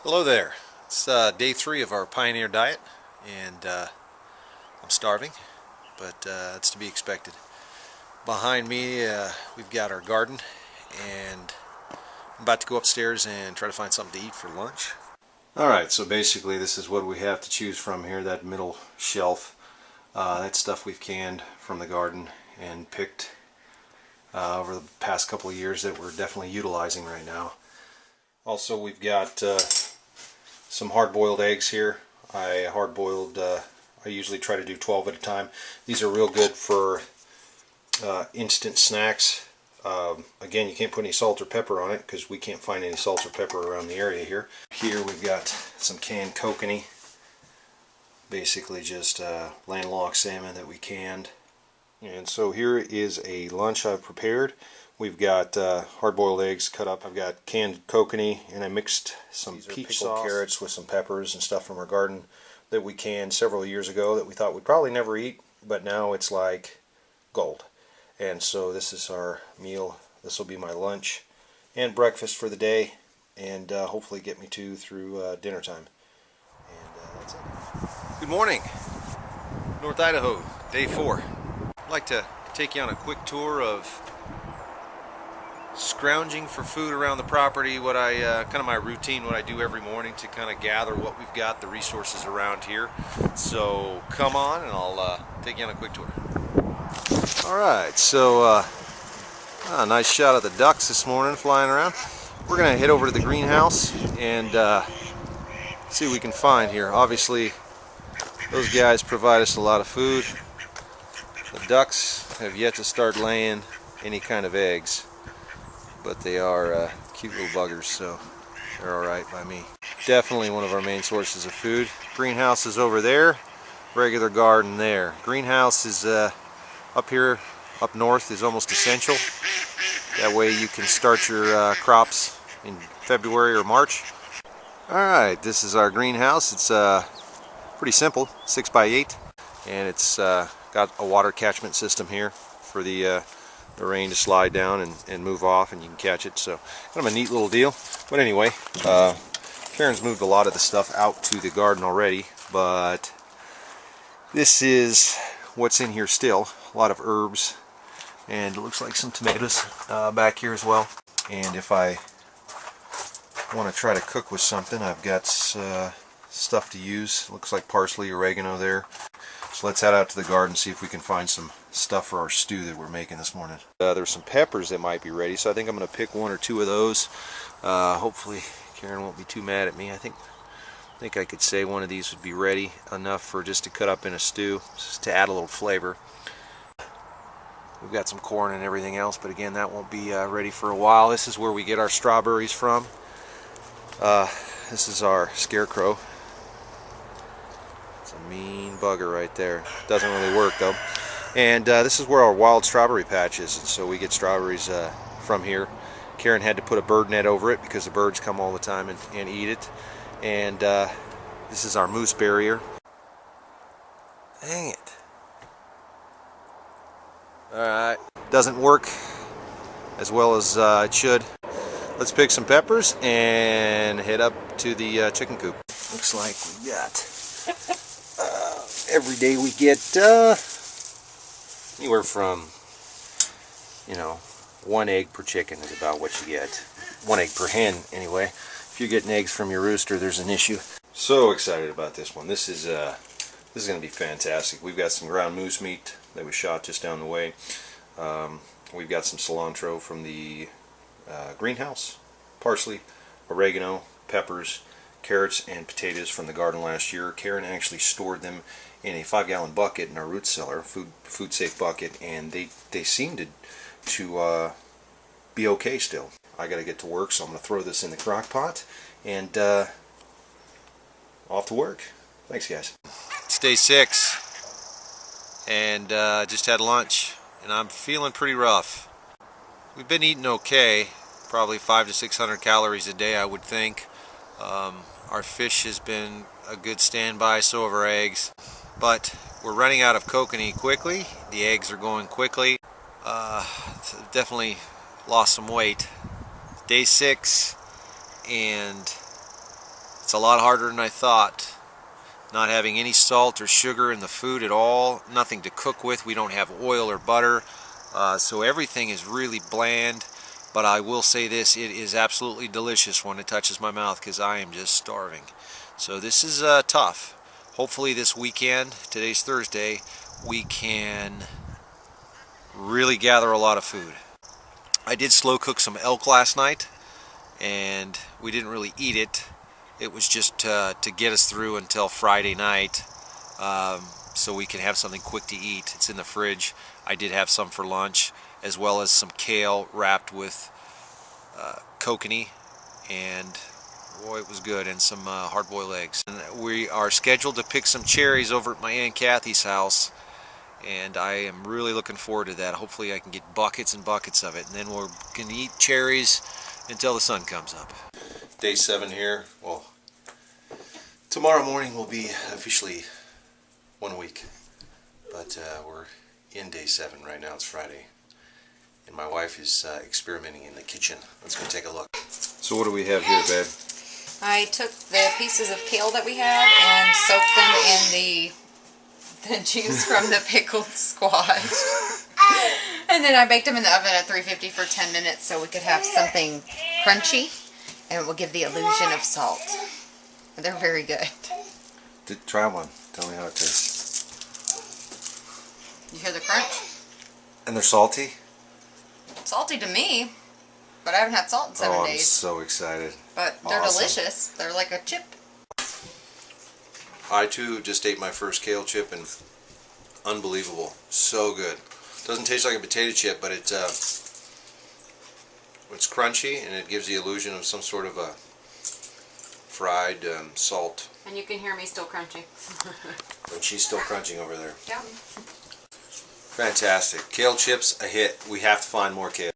Hello there. It's day 3 of our Pioneer diet, and I'm starving, but it's to be expected. Behind me we've got our garden, and I'm about to go upstairs and try to find something to eat for lunch. Alright, so basically this is what we have to choose from here, that middle shelf. That's stuff we've canned from the garden and picked over the past couple of years that we're definitely utilizing right now. Also, we've got some hard-boiled eggs here. I usually try to do 12 at a time. These are real good for instant snacks. Again, you can't put any salt or pepper on it because we can't find any salt or pepper around the area here. Here we've got some canned kokanee, basically just landlocked salmon that we canned. And so here is a lunch I've prepared. We've got hard-boiled eggs cut up. I've got canned kokanee, and I mixed some peach sauce, carrots with some peppers and stuff from our garden that we canned several years ago that we thought we'd probably never eat, but now it's like gold. And so this is our meal. This will be my lunch and breakfast for the day, and hopefully get me through dinner time. And that's it. Good morning, North Idaho, day 4. I'd like to take you on a quick tour of scrounging for food around the property, what I kind of my routine, what I do every morning to kind of gather what we've got, the resources around here. So come on and I'll take you on a quick tour. Alright, so a nice shot of the ducks this morning flying around. We're going to head over to the greenhouse and see what we can find here. Obviously those guys provide us a lot of food. The ducks have yet to start laying any kind of eggs, but they are cute little buggers, so they're alright by me. Definitely one of our main sources of food. Greenhouse is over there, regular garden there. Greenhouse is up here, up north, is almost essential. That way you can start your crops in February or March. Alright, this is our greenhouse. It's pretty simple, 6x8, and it's got a water catchment system here for the rain to slide down and move off, and you can catch it. So kind of a neat little deal. But anyway, Karen's moved a lot of the stuff out to the garden already, but this is what's in here still. A lot of herbs, and it looks like some tomatoes back here as well. And if I want to try to cook with something, I've got stuff to use. Looks like parsley, oregano there. So let's head out to the garden and see if we can find some stuff for our stew that we're making this morning. There's some peppers that might be ready, so I think I'm going to pick 1 or 2 of those. Hopefully Karen won't be too mad at me. I think I could say one of these would be ready enough for just to cut up in a stew, just to add a little flavor. We've got some corn and everything else, but again, that won't be ready for a while. This is where we get our strawberries from. This is our scarecrow. It's a mean bugger right there. Doesn't really work though. And this is where our wild strawberry patch is, and so we get strawberries from here. Karen had to put a bird net over it because the birds come all the time and eat it. And this is our moose barrier. Dang it. Alright, doesn't work as well as it should. Let's pick some peppers and head up to the chicken coop. Looks like we got every day we get anywhere from, 1 egg per chicken is about what you get. 1 egg per hen anyway. If you're getting eggs from your rooster, there's an issue. So excited about this one. This is going to be fantastic. We've got some ground moose meat that was shot just down the way. We've got some cilantro from the greenhouse, parsley, oregano, peppers, carrots, and potatoes from the garden last year. Caren actually stored them in a 5-gallon bucket in our root cellar, food safe bucket, and they seem to be okay still. I got to get to work, so I'm going to throw this in the crock pot and off to work. Thanks, guys. It's day 6, and just had lunch, and I'm feeling pretty rough. We've been eating okay, probably 500 to 600 calories a day, I would think. Our fish has been a good standby, so have our eggs. But we're running out of kokanee quickly. The eggs are going quickly. Definitely lost some weight. Day 6, and It's a lot harder than I thought. Not having any salt or sugar in the food at all, nothing to cook with. We don't have oil or butter, so everything is really bland. But I will say this, it is absolutely delicious when it touches my mouth because I am just starving. So this is tough. Hopefully this weekend, today's Thursday, we can really gather a lot of food. I did slow cook some elk last night, and we didn't really eat it. It was just to get us through until Friday night, so we can have something quick to eat. It's in the fridge. I did have some for lunch, as well as some kale wrapped with kokanee, and boy, it was good, and some hard-boiled eggs. And we are scheduled to pick some cherries over at my Aunt Kathy's house, and I am really looking forward to that. Hopefully I can get buckets and buckets of it, and then we're going to eat cherries until the sun comes up. Day 7 here. Well, tomorrow morning will be officially 1 week, but we're in day 7 right now. It's Friday, and my wife is experimenting in the kitchen. Let's go take a look. So what do we have here, babe? I took the pieces of kale that we had and soaked them in the juice from the pickled squash. And then I baked them in the oven at 350 for 10 minutes so we could have something crunchy, and it will give the illusion of salt. They're very good. Try one. Tell me how it tastes. You hear the crunch? And they're salty? Salty to me, but I haven't had salt in 7 days. I'm so excited. But they're awesome. Delicious. They're like a chip. I too just ate my first kale chip, and unbelievable. So good. Doesn't taste like a potato chip, but it's crunchy, and it gives the illusion of some sort of a fried salt. And you can hear me still crunching. But she's still crunching over there. Yeah. Fantastic. Kale chips, a hit. We have to find more kale.